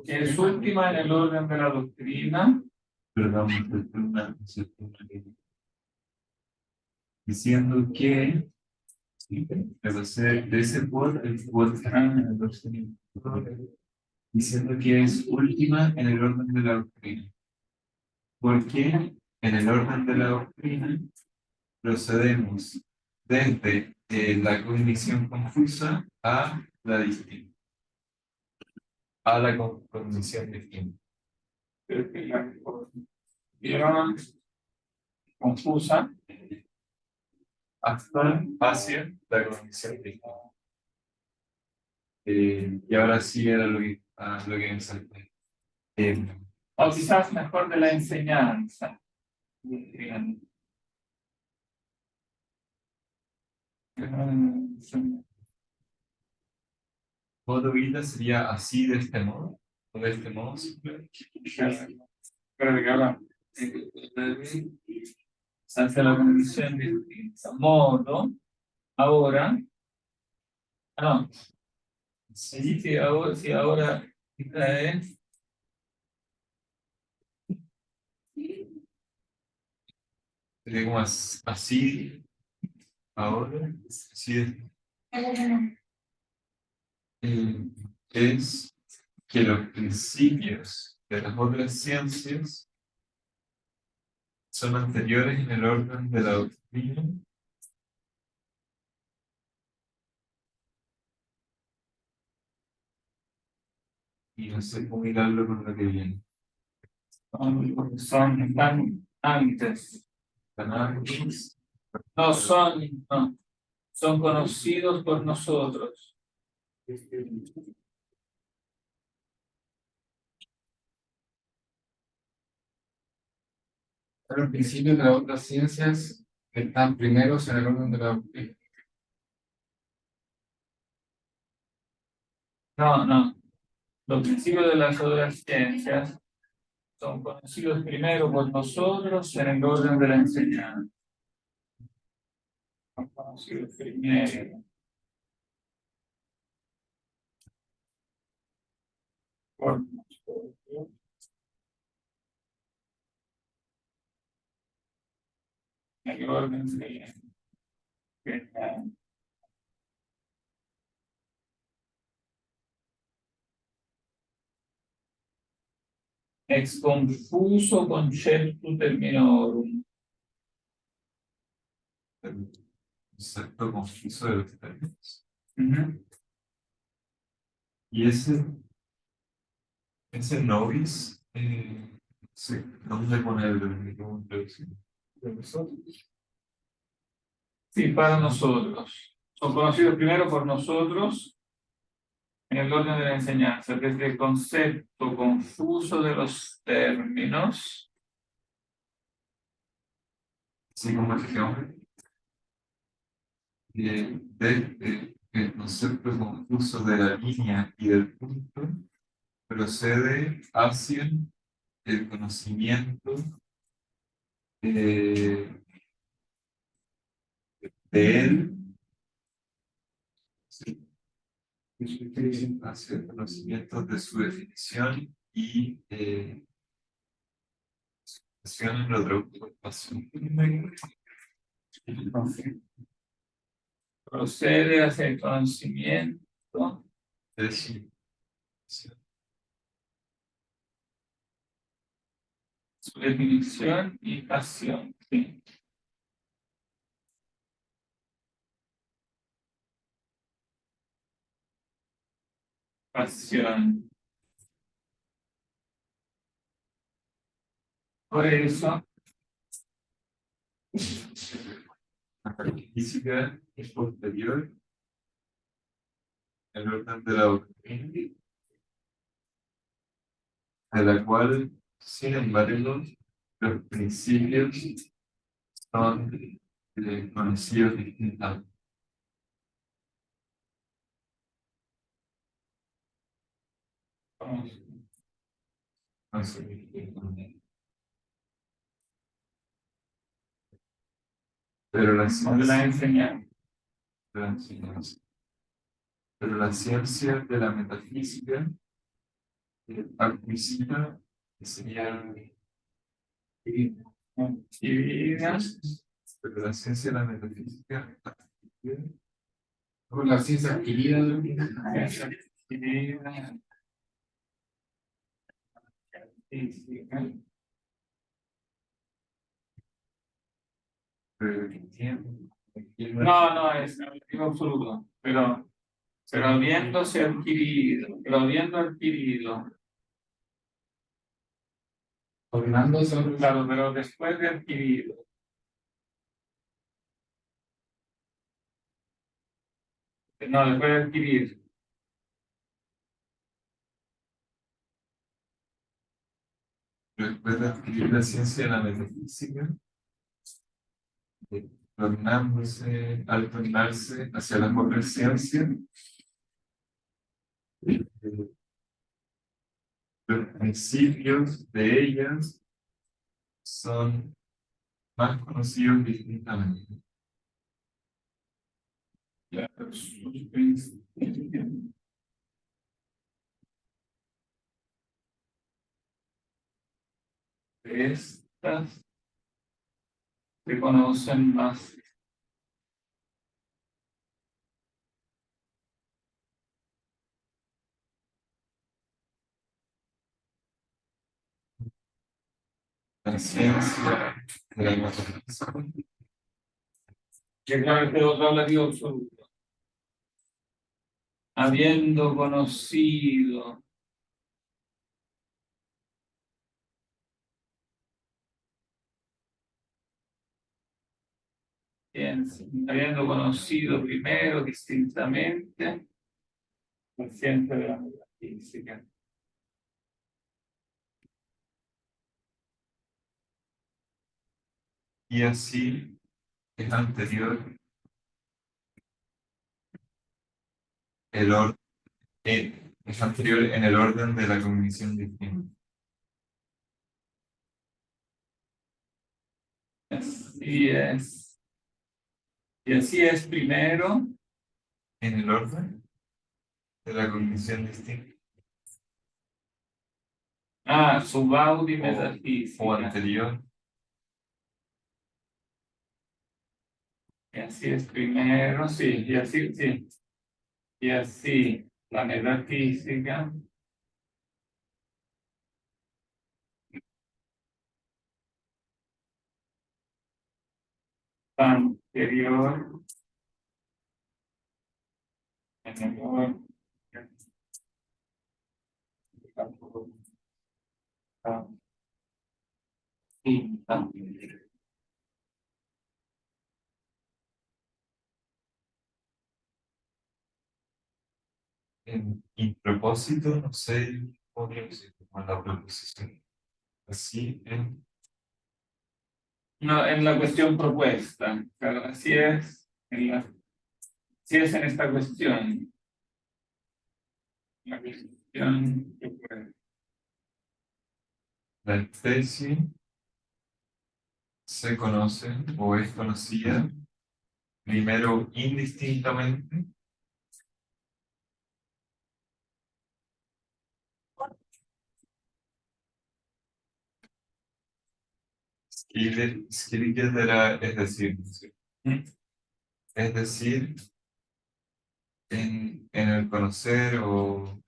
en el orden de la doctrina. Perdón, diciendo que de ese por el por diciendo que es última en el orden de la doctrina. Porque en el orden de la doctrina procedemos desde la cognición confusa a la distinta. A la cognición distinta. Vieron confusa Hasta hacia la cognición distinta. Y ahora sí era lo que me salté. O quizás mejor de la enseñanza. Modo vida sería así de este modo, o de este modo simple. Pero que ahora se hace la condición distinta. Modo, ahora, no, sí, ahora esta es Sería como así, ahora, así es que los principios de las otras ciencias son anteriores en el orden de la doctrina y no sé cómo mirarlo con lo que viene. están antes. Canales, No son, no, son conocidos por nosotros. Pero en principio de las otras ciencias están primeros en el orden de la doctrina. No, no. Los principios de las otras ciencias son conocidos primero por nosotros en el orden de la enseñanza. Son conocidos primero por nosotros en el orden de la enseñanza. Ex confuso conceptu terminorum. el concepto confuso de los términos. Y ese novis, sí, ¿dónde ponerlo? ¿Cómo traducirlo? Sí, para nosotros. Son conocidos primero por nosotros en el orden de la enseñanza, desde el concepto confuso de los términos. Así como el geómetro. El concepto confuso de la línea y del punto procede hacia el conocimiento de él, sí, hacia el conocimiento de su definición y su definición en la preocupación. Procede hacia el conocimiento De su su definición y pasión. Sí. Pasión. Por eso, la física es posterior al orden de la doctrina, de la cual, sin embargo, los principios son conocidos distintamente. Pero la de la enseñanza. enseñanza. Pero la ciencia de la metafísica adquisita, que sería Divididas. pero la ciencia de la metafísica adquisita, Con la ciencia adquirida de la vida. Divididas. el tiempo, No, no, es negativo absoluto, pero habiéndose adquirido, pero habiendo adquirido, Ordenándose a claro, pero después de adquirido, no, después de adquirir, Después de adquirir la ciencia de la metafísica, alternarse hacia las otras ciencias, los principios de ellas son más conocidos distintamente. Claro, sus principios. Estas se conocen más. La ciencia de la metafísica Que claro, este otro relativo absoluto. Habiendo conocido habiendo conocido primero distintamente la ciencia de la metafísica. y así es anterior el orden. Es anterior en el orden de la cognición distinta. Así es. Y así es primero. En el orden de la cognición distinta. Ah, subaudi O metafísica. anterior. Y así es primero, sí, y así, sí. Y así la metafísica. Anterior. En el orden. En propósito, no sé cómo decir con la proposición. Así en No, en la cuestión propuesta. Claro, así es. Así es en esta cuestión. La cuestión propuesta. la especie se conoce o es conocida primero indistintamente es decir, en el conocer o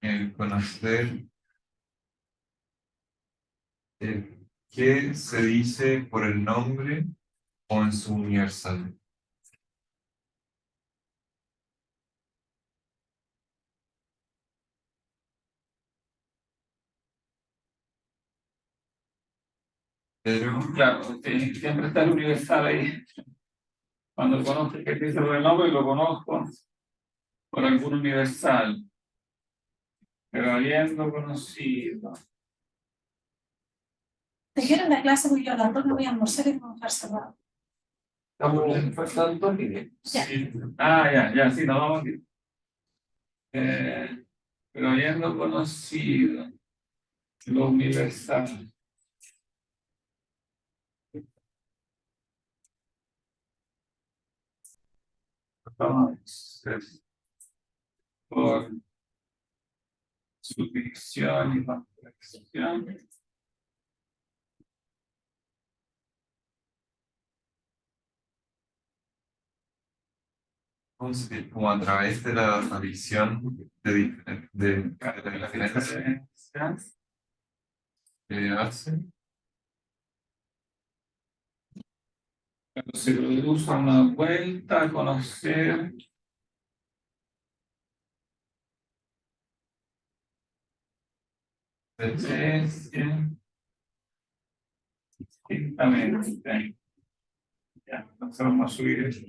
en el conocer qué se dice por el nombre o en su universal. Pero Claro, sí, siempre está el universal ahí. Cuando conoces que dice por el nombre, lo conozco por algún universal. Pero habiendo conocido. Te quiero en la clase, voy yo a las 2, me voy a almorzar y me voy a dejar cerrado. Estamos faltando 2 líneas. Sí. Ah, ya, sí, nos vamos aquí. Pero habiendo conocido lo universal. Entonces, por su dicción y complexión. como a través de la visión de la Las diferencia diferencias. que hace, Cuando se produce una vuelta a conocer la esencia distintamente. Ya, entonces vamos a subir esto.